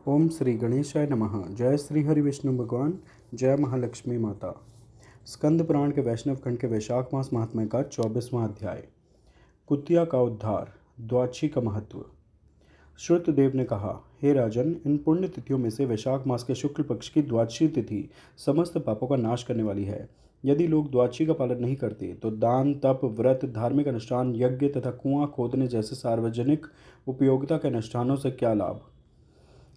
ओम श्री गणेशाय नमः। जय श्री हरि विष्णु भगवान। जय महालक्ष्मी माता। स्कंद पुराण के वैष्णव खंड के वैशाख मास महात्म्य का 24वां अध्याय। कुतिया का उद्धार। द्वादशी का महत्व। श्रुतदेव ने कहा, हे राजन, इन पुण्य तिथियों में से वैशाख मास के शुक्ल पक्ष की द्वादशी तिथि समस्त पापों का नाश करने वाली है। यदि लोग द्वादशी का पालन नहीं करते तो दान, तप, व्रत, धार्मिक अनुष्ठान, यज्ञ तथा कुआं खोदने जैसे सार्वजनिक उपयोगिता के अनुष्ठानों से क्या लाभ।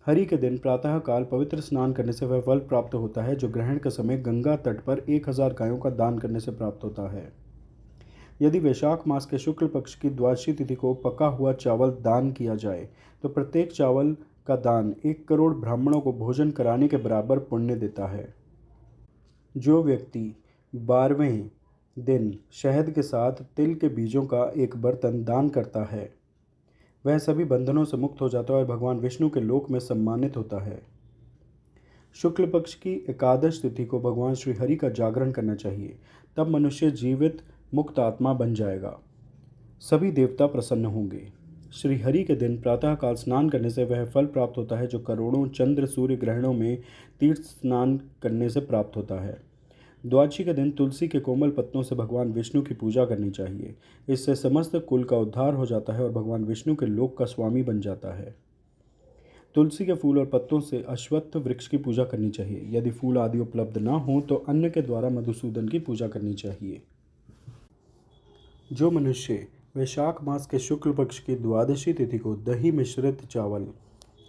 हरि के दिन प्रातः काल पवित्र स्नान करने से वह फल प्राप्त होता है जो ग्रहण के समय गंगा तट पर 1000 गायों का दान करने से प्राप्त होता है। यदि वैशाख मास के शुक्ल पक्ष की द्वादशी तिथि को पका हुआ चावल दान किया जाए तो प्रत्येक चावल का दान 1 करोड़ ब्राह्मणों को भोजन कराने के बराबर पुण्य देता है। जो व्यक्ति 12वें दिन शहद के साथ तिल के बीजों का एक बर्तन दान करता है वह सभी बंधनों से मुक्त हो जाता है और भगवान विष्णु के लोक में सम्मानित होता है। शुक्ल पक्ष की एकादश तिथि को भगवान श्री हरि का जागरण करना चाहिए, तब मनुष्य जीवित मुक्त आत्मा बन जाएगा। सभी देवता प्रसन्न होंगे। श्री हरि के दिन प्रातःकाल स्नान करने से वह फल प्राप्त होता है जो करोड़ों चंद्र सूर्य ग्रहणों में तीर्थ स्नान करने से प्राप्त होता है। द्वादशी के दिन तुलसी के कोमल पत्तों से भगवान विष्णु की पूजा करनी चाहिए। इससे समस्त कुल का उद्धार हो जाता है और भगवान विष्णु के लोक का स्वामी बन जाता है। तुलसी के फूल और पत्तों से अश्वत्थ वृक्ष की पूजा करनी चाहिए। यदि फूल आदि उपलब्ध न हो तो अन्न के द्वारा मधुसूदन की पूजा करनी चाहिए। जो मनुष्य वैशाख मास के शुक्ल पक्ष की द्वादशी तिथि को दही मिश्रित चावल,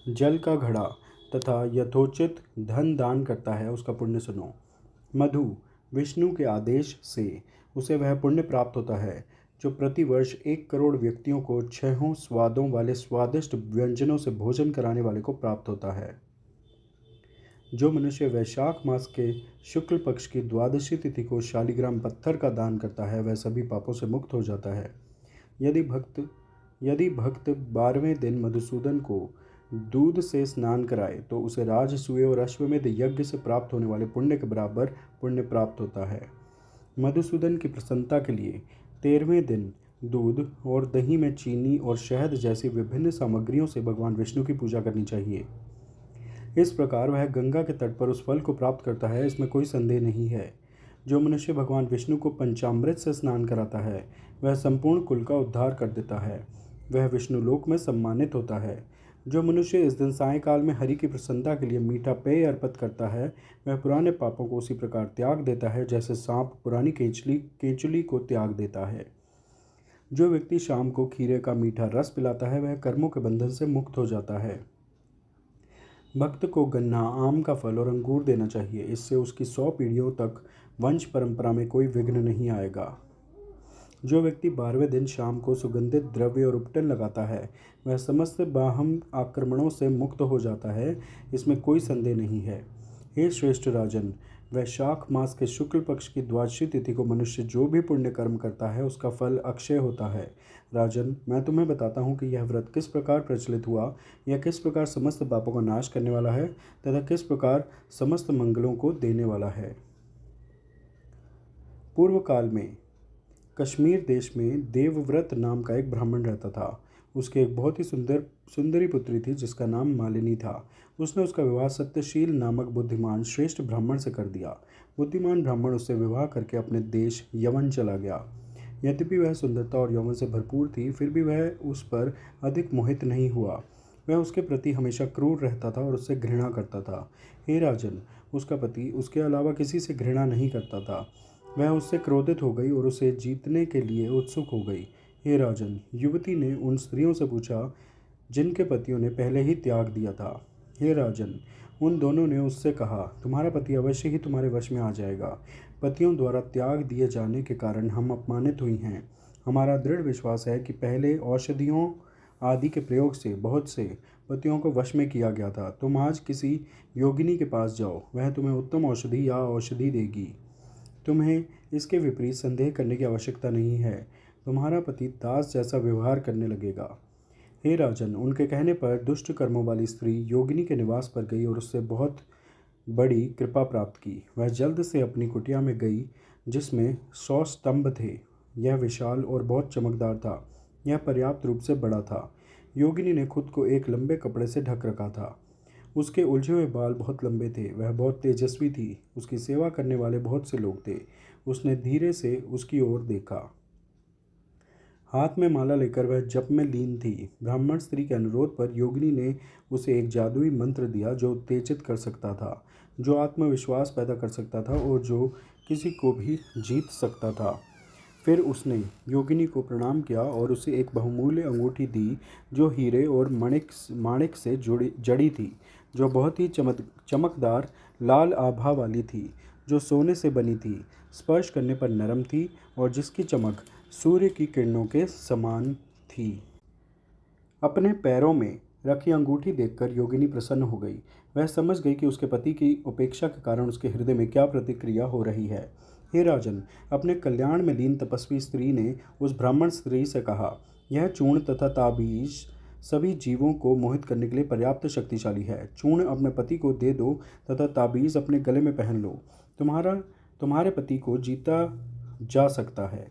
जल का घड़ा तथा यथोचित धन दान करता है उसका पुण्य सुनो। मधु विष्णु के आदेश से उसे वह पुण्य प्राप्त होता है जो प्रतिवर्ष 1 करोड़ व्यक्तियों को 6 स्वादों वाले स्वादिष्ट व्यंजनों से भोजन कराने वाले को प्राप्त होता है। जो मनुष्य वैशाख मास के शुक्ल पक्ष की द्वादशी तिथि को शालिग्राम पत्थर का दान करता है वह सभी पापों से मुक्त हो जाता है। यदि भक्त 12वें दिन मधुसूदन को दूध से स्नान कराए तो उसे राजसूय और अश्वमेध यज्ञ से प्राप्त होने वाले पुण्य के बराबर पुण्य प्राप्त होता है। मधुसूदन की प्रसन्नता के लिए 13वें दिन दूध और दही में चीनी और शहद जैसी विभिन्न सामग्रियों से भगवान विष्णु की पूजा करनी चाहिए। इस प्रकार वह गंगा के तट पर उस फल को प्राप्त करता है, इसमें कोई संदेह नहीं है। जो मनुष्य भगवान विष्णु को पंचामृत से स्नान कराता है वह संपूर्ण कुल का उद्धार कर देता है। वह विष्णु लोक में सम्मानित होता है। जो मनुष्य इस दिन सायंकाल में हरि की प्रसन्नता के लिए मीठा पेय अर्पित करता है वह पुराने पापों को उसी प्रकार त्याग देता है जैसे सांप पुरानी केंचुली को त्याग देता है। जो व्यक्ति शाम को खीरे का मीठा रस पिलाता है वह कर्मों के बंधन से मुक्त हो जाता है। भक्त को गन्ना, आम का फल और अंगूर देना चाहिए। इससे उसकी 100 पीढ़ियों तक वंश परंपरा में कोई विघ्न नहीं आएगा। जो व्यक्ति 12वें दिन शाम को सुगंधित द्रव्य और उपटन लगाता है वह समस्त बाह्य आक्रमणों से मुक्त हो जाता है, इसमें कोई संदेह नहीं है। हे श्रेष्ठ राजन, वैशाख मास के शुक्ल पक्ष की द्वादशी तिथि को मनुष्य जो भी पुण्य कर्म करता है उसका फल अक्षय होता है। राजन, मैं तुम्हें बताता हूँ कि यह व्रत किस प्रकार प्रचलित हुआ, यह किस प्रकार समस्त पापों का नाश करने वाला है तथा किस प्रकार समस्त मंगलों को देने वाला है। पूर्व काल में कश्मीर देश में देवव्रत नाम का एक ब्राह्मण रहता था। उसकी एक बहुत ही सुंदरी पुत्री थी जिसका नाम मालिनी था। उसने उसका विवाह सत्यशील नामक बुद्धिमान श्रेष्ठ ब्राह्मण से कर दिया। बुद्धिमान ब्राह्मण उससे विवाह करके अपने देश यवन चला गया। यद्यपि वह सुंदरता और यौवन से भरपूर थी फिर भी वह उस पर अधिक मोहित नहीं हुआ। वह उसके प्रति हमेशा क्रूर रहता था और उससे घृणा करता था। हे राजन, उसका पति उसके अलावा किसी से घृणा नहीं करता था। वह उससे क्रोधित हो गई और उसे जीतने के लिए उत्सुक हो गई। हे राजन, युवती ने उन स्त्रियों से पूछा जिनके पतियों ने पहले ही त्याग दिया था। हे राजन, उन दोनों ने उससे कहा, तुम्हारा पति अवश्य ही तुम्हारे वश में आ जाएगा। पतियों द्वारा त्याग दिए जाने के कारण हम अपमानित हुई हैं। हमारा दृढ़ विश्वास है कि पहले औषधियों आदि के प्रयोग से बहुत से पतियों को वश में किया गया था। तुम आज किसी योगिनी के पास जाओ, वह तुम्हें उत्तम औषधि या औषधि देगी। तुम्हें इसके विपरीत संदेह करने की आवश्यकता नहीं है। तुम्हारा पति दास जैसा व्यवहार करने लगेगा। हे राजन, उनके कहने पर दुष्ट कर्मों वाली स्त्री योगिनी के निवास पर गई और उससे बहुत बड़ी कृपा प्राप्त की। वह जल्द से अपनी कुटिया में गई जिसमें 100 स्तंभ थे। यह विशाल और बहुत चमकदार था। यह पर्याप्त रूप से बड़ा था। योगिनी ने खुद को एक लंबे कपड़े से ढक रखा था। उसके उलझे हुए बाल बहुत लंबे थे। वह बहुत तेजस्वी थी। उसकी सेवा करने वाले बहुत से लोग थे। उसने धीरे से उसकी ओर देखा। हाथ में माला लेकर वह जप में लीन थी। ब्राह्मण स्त्री के अनुरोध पर योगिनी ने उसे एक जादुई मंत्र दिया जो उत्तेजित कर सकता था, जो आत्मविश्वास पैदा कर सकता था और जो किसी को भी जीत सकता था। फिर उसने योगिनी को प्रणाम किया और उसे एक बहुमूल्य अंगूठी दी जो हीरे और माणिक से जड़ी थी, जो बहुत ही चमकदार लाल आभा वाली थी, जो सोने से बनी थी, स्पर्श करने पर नरम थी और जिसकी चमक सूर्य की किरणों के समान थी। अपने पैरों में रखी अंगूठी देखकर योगिनी प्रसन्न हो गई। वह समझ गई कि उसके पति की उपेक्षा के कारण उसके हृदय में क्या प्रतिक्रिया हो रही है। हे राजन, अपने कल्याण में लीन तपस्वी स्त्री ने उस ब्राह्मण स्त्री से कहा, यह चूर्ण तथा ताबीज सभी जीवों को मोहित करने के लिए पर्याप्त शक्तिशाली है। चूर्ण अपने पति को दे दो तथा ताबीज अपने गले में पहन लो। तुम्हारे पति को जीता जा सकता है।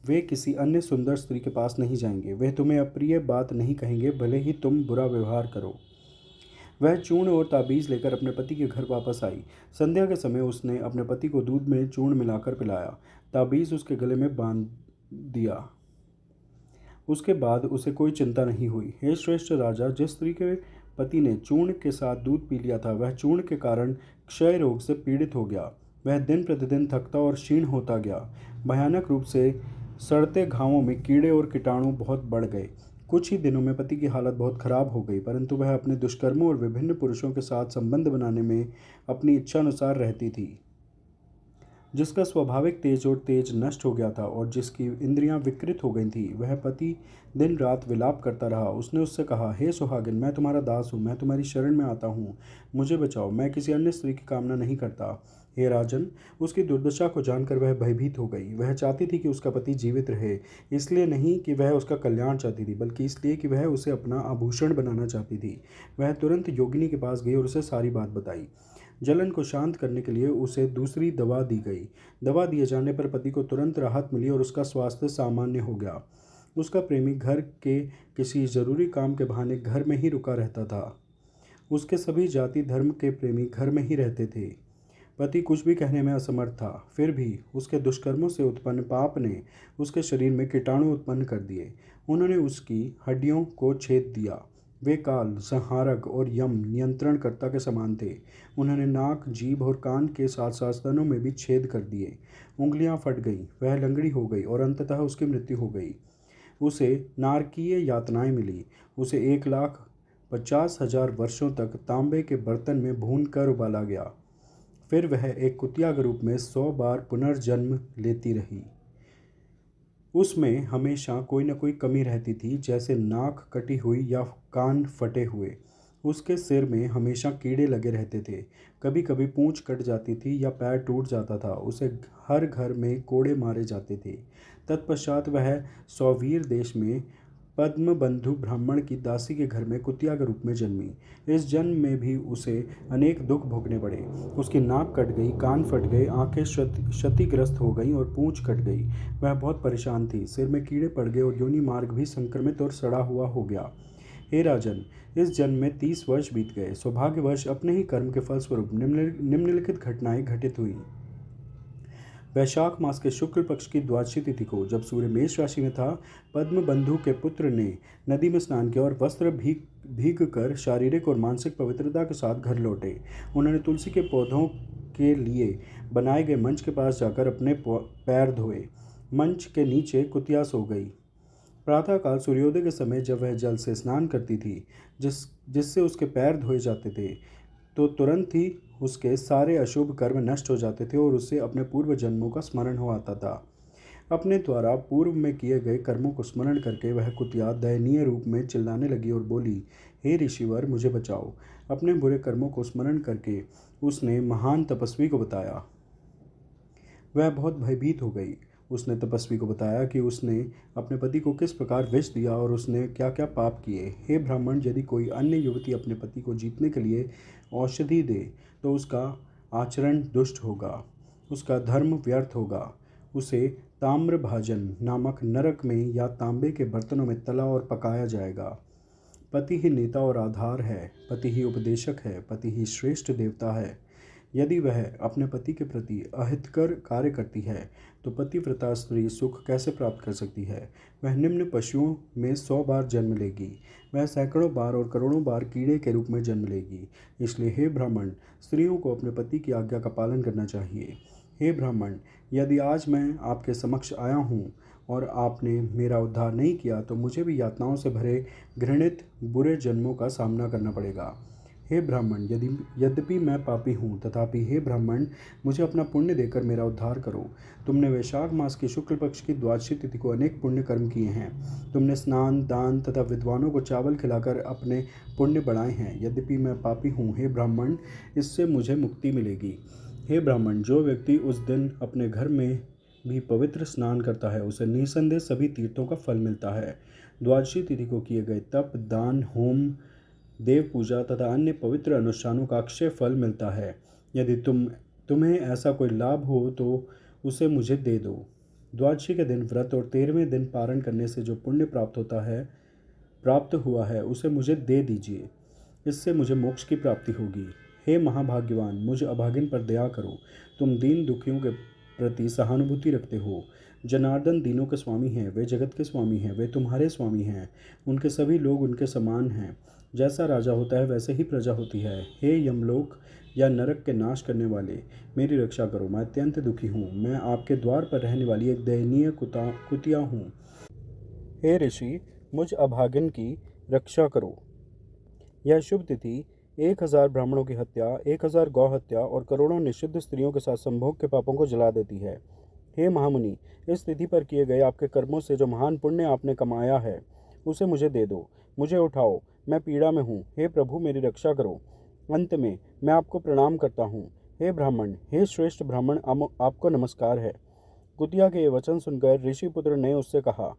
वे किसी अन्य सुंदर स्त्री के पास नहीं जाएंगे। वे तुम्हें अप्रिय बात नहीं कहेंगे, भले ही तुम बुरा व्यवहार करो। वह चूर्ण और ताबीज़ लेकर अपने पति के घर वापस आई। संध्या के समय उसने अपने पति को दूध में चूर्ण मिलाकर पिलाया, ताबीज़ उसके गले में बांध दिया। उसके बाद उसे कोई चिंता नहीं हुई। हे श्रेष्ठ राजा, जिस स्त्री के पति ने चूर्ण के साथ दूध पी लिया था, वह चूर्ण के कारण क्षय रोग से पीड़ित हो गया। वह दिन प्रतिदिन थकता और क्षीण होता गया। भयानक रूप से सड़ते घावों में कीड़े और कीटाणु बहुत बढ़ गए। कुछ ही दिनों में पति की हालत बहुत खराब हो गई, परंतु वह अपने दुष्कर्मों और विभिन्न पुरुषों के साथ संबंध बनाने में अपनी इच्छानुसार रहती थी। जिसका स्वाभाविक तेज और तेज नष्ट हो गया था और जिसकी इंद्रियां विकृत हो गई थी, वह पति दिन रात विलाप करता रहा। उसने उससे कहा, हे सुहागिन, मैं तुम्हारा दास हूँ, मैं तुम्हारी शरण में आता हूँ, मुझे बचाओ, मैं किसी अन्य स्त्री की कामना नहीं करता। हे राजन, उसकी दुर्दशा को जानकर वह भयभीत हो गई। वह चाहती थी कि उसका पति जीवित रहे, इसलिए नहीं कि वह उसका कल्याण चाहती थी, बल्कि इसलिए कि वह उसे अपना आभूषण बनाना चाहती थी। वह तुरंत योगिनी के पास गई और उसे सारी बात बताई। जलन को शांत करने के लिए उसे दूसरी दवा दी गई। दवा दिए जाने पर पति को तुरंत राहत मिली और उसका स्वास्थ्य सामान्य हो गया। उसका प्रेमी घर के किसी जरूरी काम के बहाने घर में ही रुका रहता था। उसके सभी जाति धर्म के प्रेमी घर में ही रहते थे। पति कुछ भी कहने में असमर्थ था, फिर भी उसके दुष्कर्मों से उत्पन्न पाप ने उसके शरीर में कीटाणु उत्पन्न कर दिए। उन्होंने उसकी हड्डियों को छेद दिया। वे काल, संहारक और यम नियंत्रणकर्ता के समान थे। उन्होंने नाक, जीभ और कान के साथ साथ स्तनों में भी छेद कर दिए। उंगलियां फट गईं, वह लंगड़ी हो गई और अंततः उसकी मृत्यु हो गई। उसे नारकीय यातनाएं मिली। उसे 1,50,000 वर्षों तक तांबे के बर्तन में भून कर उबाला गया। फिर वह एक कुतिया के रूप में 100 बार पुनर्जन्म लेती रही। उसमें हमेशा कोई न कोई कमी रहती थी, जैसे नाक कटी हुई या कान फटे हुए। उसके सिर में हमेशा कीड़े लगे रहते थे। कभी कभी पूंछ कट जाती थी या पैर टूट जाता था। उसे हर घर में कोड़े मारे जाते थे। तत्पश्चात वह सौवीर देश में पद्मबंधु ब्राह्मण की दासी के घर में कुतिया के रूप में जन्मी। इस जन्म में भी उसे अनेक दुख भोगने पड़े। उसकी नाक कट गई, कान फट गए, आंखें क्षतिग्रस्त हो गईं और पूंछ कट गई। वह बहुत परेशान थी। सिर में कीड़े पड़ गए और योनि मार्ग भी संक्रमित और सड़ा हुआ हो गया। हे राजन, इस जन्म में 30 वर्ष बीत गए। सौभाग्यवश अपने ही कर्म के फलस्वरूप निम्नलिखित घटनाएं घटित हुई। वैशाख मास के शुक्ल पक्ष की द्वादशी तिथि को, जब सूर्य मेष राशि में था, पद्मबंधु के पुत्र ने नदी में स्नान किया और वस्त्र भीग कर शारीरिक और मानसिक पवित्रता के साथ घर लौटे। उन्होंने तुलसी के पौधों के लिए बनाए गए मंच के पास जाकर अपने पैर धोए। मंच के नीचे कुतिया सो गई। प्रातःकाल सूर्योदय के समय जब वह जल से स्नान करती थी, जिससे उसके पैर धोए जाते थे, तो तुरंत ही उसके सारे अशुभ कर्म नष्ट हो जाते थे और उसे अपने पूर्व जन्मों का स्मरण हो आता था। अपने द्वारा पूर्व में किए गए कर्मों को स्मरण करके वह कुतिया दयनीय रूप में चिल्लाने लगी और बोली, हे ऋषिवर, मुझे बचाओ। अपने बुरे कर्मों को स्मरण करके उसने महान तपस्वी को बताया। वह बहुत भयभीत हो गई। उसने तपस्वी को बताया कि उसने अपने पति को किस प्रकार विष दिया और उसने क्या क्या पाप किए। हे ब्राह्मण, यदि कोई अन्य युवती अपने पति को जीतने के लिए औषधि दे तो उसका आचरण दुष्ट होगा, उसका धर्म व्यर्थ होगा। उसे ताम्रभाजन नामक नरक में या तांबे के बर्तनों में तला और पकाया जाएगा। पति ही नेता और आधार है, पति ही उपदेशक है, पति ही श्रेष्ठ देवता है। यदि वह अपने पति के प्रति अहितकर कार्य करती है तो पतिव्रता स्त्री सुख कैसे प्राप्त कर सकती है। वह निम्न पशुओं में 100 बार जन्म लेगी, वह सैकड़ों बार और करोड़ों बार कीड़े के रूप में जन्म लेगी। इसलिए हे ब्राह्मण, स्त्रियों को अपने पति की आज्ञा का पालन करना चाहिए। हे ब्राह्मण, यदि आज मैं आपके समक्ष आया हूँ और आपने मेरा उद्धार नहीं किया तो मुझे भी यातनाओं से भरे घृणित बुरे जन्मों का सामना करना पड़ेगा। हे ब्राह्मण, यद्यपि मैं पापी हूँ तथापि हे ब्राह्मण, मुझे अपना पुण्य देकर मेरा उद्धार करो। तुमने वैशाख मास के शुक्ल पक्ष की द्वादशी तिथि को अनेक पुण्य कर्म किए हैं। तुमने स्नान, दान तथा विद्वानों को चावल खिलाकर अपने पुण्य बढ़ाए हैं। यद्यपि मैं पापी हूँ हे ब्राह्मण, इससे मुझे मुक्ति मिलेगी। हे ब्राह्मण, जो व्यक्ति उस दिन अपने घर में भी पवित्र स्नान करता है उसे निसंदेह सभी तीर्थों का फल मिलता है। द्वादशी तिथि को किए गए तप, दान, होम, देव पूजा तथा अन्य पवित्र अनुष्ठानों का अक्षय फल मिलता है। यदि तुम्हें ऐसा कोई लाभ हो तो उसे मुझे दे दो। द्वादशी के दिन व्रत और 13वें दिन पारण करने से जो पुण्य प्राप्त हुआ है उसे मुझे दे दीजिए, इससे मुझे मोक्ष की प्राप्ति होगी। हे महाभाग्यवान, मुझ अभागिन पर दया करो। तुम दीन दुखियों के प्रति सहानुभूति रखते हो। जनार्दन दीनों के स्वामी हैं, वे जगत के स्वामी हैं, वे तुम्हारे स्वामी हैं। उनके सभी लोग उनके समान हैं। जैसा राजा होता है वैसे ही प्रजा होती है। हे यमलोक या नरक के नाश करने वाले, मेरी रक्षा करो। मैं अत्यंत दुखी हूँ। मैं आपके द्वार पर रहने वाली एक दयनीय कुतिया हूँ। हे ऋषि, मुझ अभागिन की रक्षा करो। यह शुभ तिथि 1000 ब्राह्मणों की हत्या, 1000 गौ हत्या और करोड़ों निषिद्ध स्त्रियों के साथ संभोग के पापों को जला देती है। हे महामुनि, इस तिथि पर किए गए आपके कर्मों से जो महान पुण्य आपने कमाया है उसे मुझे दे दो। मुझे उठाओ, मैं पीड़ा में हूँ। हे प्रभु, मेरी रक्षा करो। अंत में मैं आपको प्रणाम करता हूँ। हे ब्राह्मण, हे श्रेष्ठ ब्राह्मण, आपको नमस्कार है। कुतिया के ये वचन सुनकर ऋषिपुत्र ने उससे कहा,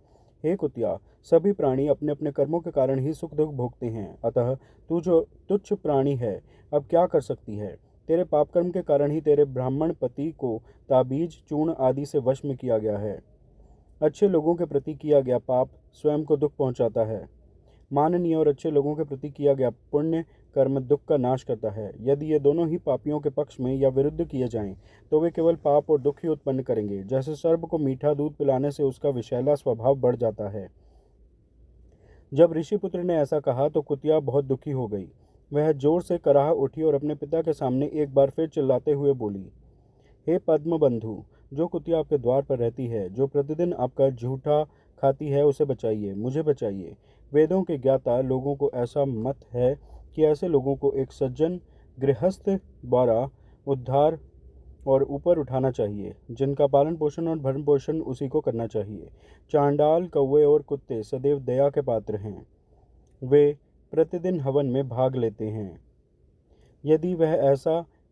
हे कुतिया, सभी प्राणी अपने अपने कर्मों के कारण ही सुख दुख भोगते हैं, अतः तू जो तुच्छ प्राणी है अब क्या कर सकती है। तेरे पाप कर्म के कारण ही तेरे ब्राह्मण पति को ताबीज, चूर्ण आदि से वश में किया गया है। अच्छे लोगों के प्रति किया गया पाप स्वयं को दुख पहुंचाता है। माननीय और अच्छे लोगों के प्रति किया गया पुण्य कर्म दुख का नाश करता है। यदि ये दोनों ही पापियों के पक्ष में या विरुद्ध किए जाएं तो वे केवल पाप और दुख ही उत्पन्न करेंगे। जैसे सर्प को मीठा दूध पिलाने से उसका विषैला स्वभाव बढ़ जाता है। जब ऋषिपुत्र ने ऐसा कहा तो कुतिया बहुत दुखी हो गई। वह जोर से कराह उठी और अपने पिता के सामने एक बार फिर चिल्लाते हुए बोली, हे पद्म बंधु, जो कुतिया आपके द्वार पर रहती है, जो प्रतिदिन आपका झूठा खाती है, उसे बचाइए, मुझे बचाइए। वेदों के ज्ञाता लोगों को ऐसा मत है कि ऐसे लोगों को एक सज्जन गृहस्थ द्वारा उद्धार और ऊपर उठाना चाहिए, जिनका पालन पोषण और भरण पोषण उसी को करना चाहिए। चांडाल, कौवे और कुत्ते सदैव दया के पात्र हैं। वे प्रतिदिन हवन में भाग लेते हैं। यदि वह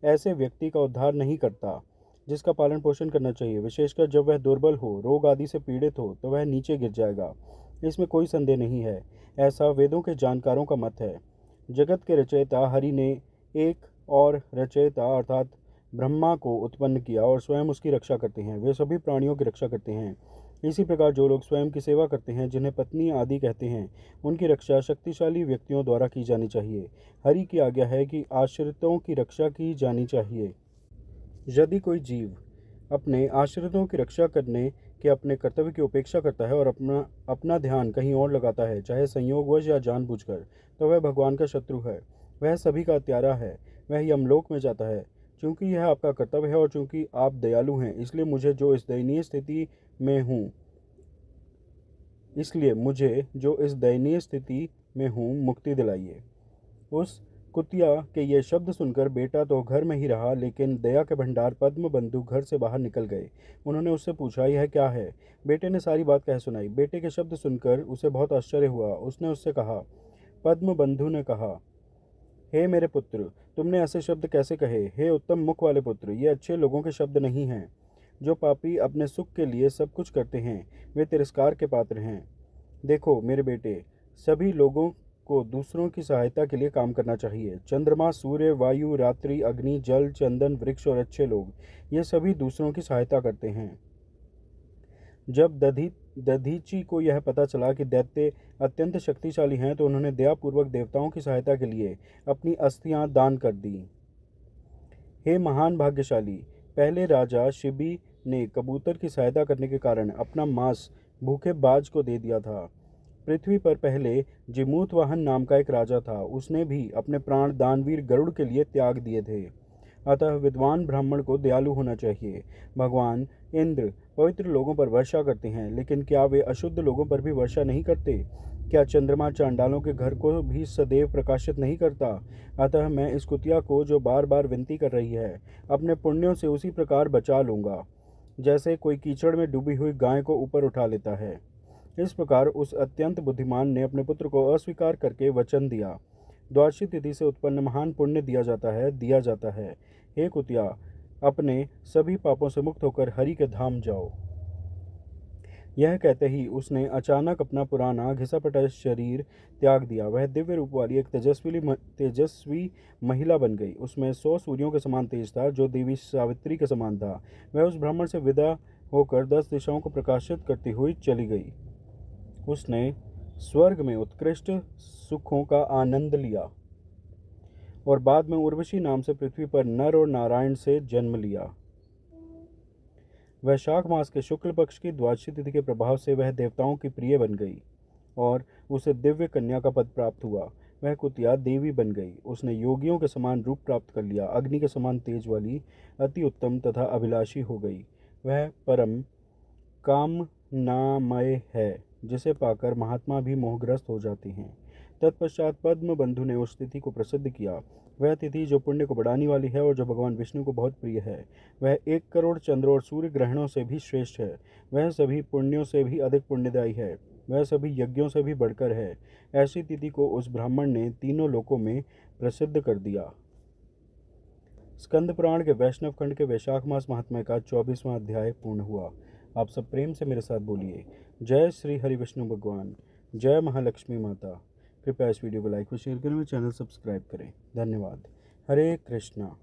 ऐसे व्यक्ति का उद्धार नहीं करता जिसका पालन पोषण करना चाहिए, विशेषकर जब वह दुर्बल हो, रोग आदि से पीड़ित हो, तो वह नीचे गिर जाएगा, इसमें कोई संदेह नहीं है। ऐसा वेदों के जानकारों का मत है। जगत के रचयिता हरि ने एक और रचयिता अर्थात ब्रह्मा को उत्पन्न किया और स्वयं उसकी रक्षा करते हैं। वे सभी प्राणियों की रक्षा करते हैं। इसी प्रकार जो लोग स्वयं की सेवा करते हैं, जिन्हें पत्नी आदि कहते हैं, उनकी रक्षा शक्तिशाली व्यक्तियों द्वारा की जानी चाहिए। हरि की आज्ञा है कि आश्रितों की रक्षा की जानी चाहिए। यदि कोई जीव अपने आश्रितों की रक्षा करने के अपने कर्तव्य की उपेक्षा करता है और अपना ध्यान कहीं और लगाता है, चाहे संयोगवश या जानबूझकर, तो वह भगवान का शत्रु है, वह सभी का हत्यारा है, वह यमलोक में जाता है। चूँकि यह आपका कर्तव्य है और चूँकि आप दयालु हैं, इसलिए मुझे जो इस दयनीय स्थिति में हूँ मुक्ति दिलाइए। उस कुतिया के ये शब्द सुनकर बेटा तो घर में ही रहा, लेकिन दया के भंडार पद्म बंधु घर से बाहर निकल गए। उन्होंने उससे पूछा, यह क्या है। बेटे ने सारी बात कह सुनाई। बेटे के शब्द सुनकर उसे बहुत आश्चर्य हुआ। उसने उससे कहा, पद्म बंधु ने कहा, हे मेरे पुत्र, तुमने ऐसे शब्द कैसे कहे। हे उत्तम मुख वाले पुत्र, ये अच्छे लोगों के शब्द नहीं हैं। जो पापी अपने सुख के लिए सब कुछ करते हैं, वे तिरस्कार के पात्र हैं। देखो मेरे बेटे, सभी लोगों को दूसरों की सहायता के लिए काम करना चाहिए। चंद्रमा, सूर्य, वायु, रात्रि, अग्नि, जल, चंदन, वृक्ष और अच्छे लोग, ये सभी दूसरों की सहायता करते हैं। जब दधीची को यह पता चला कि दैत्य अत्यंत शक्तिशाली हैं तो उन्होंने दयापूर्वक देवताओं की सहायता के लिए अपनी अस्थियां दान कर दी। हे महान भाग्यशाली, पहले राजा शिबी ने कबूतर की सहायता करने के कारण अपना मांस भूखे बाज को दे दिया था। पृथ्वी पर पहले जिमूतवाहन नाम का एक राजा था, उसने भी अपने प्राण दानवीर गरुड़ के लिए त्याग दिए थे। अतः विद्वान ब्राह्मण को दयालु होना चाहिए। भगवान इंद्र पवित्र लोगों पर वर्षा करते हैं, लेकिन क्या वे अशुद्ध लोगों पर भी वर्षा नहीं करते? क्या चंद्रमा चांडालों के घर को भी सदैव प्रकाशित नहीं करता? अतः मैं इस कुतिया को, जो बार बार विनती कर रही है, अपने पुण्यों से उसी प्रकार बचा लूँगा जैसे कोई कीचड़ में डूबी हुई गाय को ऊपर उठा लेता है। इस प्रकार उस अत्यंत बुद्धिमान ने अपने पुत्र को अस्वीकार करके वचन दिया। द्वादशी तिथि से उत्पन्न महान पुण्य दिया जाता है। हे कुतिया, अपने सभी पापों से मुक्त होकर हरि के धाम जाओ। यह कहते ही उसने अचानक अपना पुराना घिसा-पिटा शरीर त्याग दिया। वह दिव्य रूप वाली एक तेजस्वी महिला बन गई। उसमें 100 सूर्यों के समान तेज था, जो देवी सावित्री के समान था। वह उस ब्राह्मण से विदा होकर 10 दिशाओं को प्रकाशित करती हुई चली गई। उसने स्वर्ग में उत्कृष्ट सुखों का आनंद लिया और बाद में उर्वशी नाम से पृथ्वी पर नर और नारायण से जन्म लिया। वैशाख मास के शुक्ल पक्ष की द्वादशी तिथि के प्रभाव से वह देवताओं की प्रिय बन गई और उसे दिव्य कन्या का पद प्राप्त हुआ। वह कुतिया देवी बन गई। उसने योगियों के समान रूप प्राप्त कर लिया, अग्नि के समान तेज वाली, अति उत्तम तथा अभिलाषी हो गई। वह परम कामनामय है, जिसे पाकर महात्मा भी मोहग्रस्त हो जाते हैं। तत्पश्चात पद्म बंधु ने उस तिथि को प्रसिद्ध किया। वह तिथि जो पुण्य को बढ़ाने वाली है और जो भगवान विष्णु को बहुत प्रिय है। वह 1 करोड़ चंद्र और सूर्य ग्रहणों से भी श्रेष्ठ है। वह सभी पुण्यों से भी अधिक पुण्यदायी है। वह सभी यज्ञों से भी बढ़कर है। ऐसी तिथि को उस ब्राह्मण ने तीनों लोकों में प्रसिद्ध कर दिया। स्कंद पुराण के वैष्णव खंड के वैशाख मास महात्म्य का 24वां अध्याय पूर्ण हुआ। आप सब प्रेम से मेरे साथ बोलिए, जय श्री हरि विष्णु भगवान, जय महालक्ष्मी माता। कृपया इस वीडियो को लाइक व शेयर करें, चैनल सब्सक्राइब करें। धन्यवाद। हरे कृष्णा।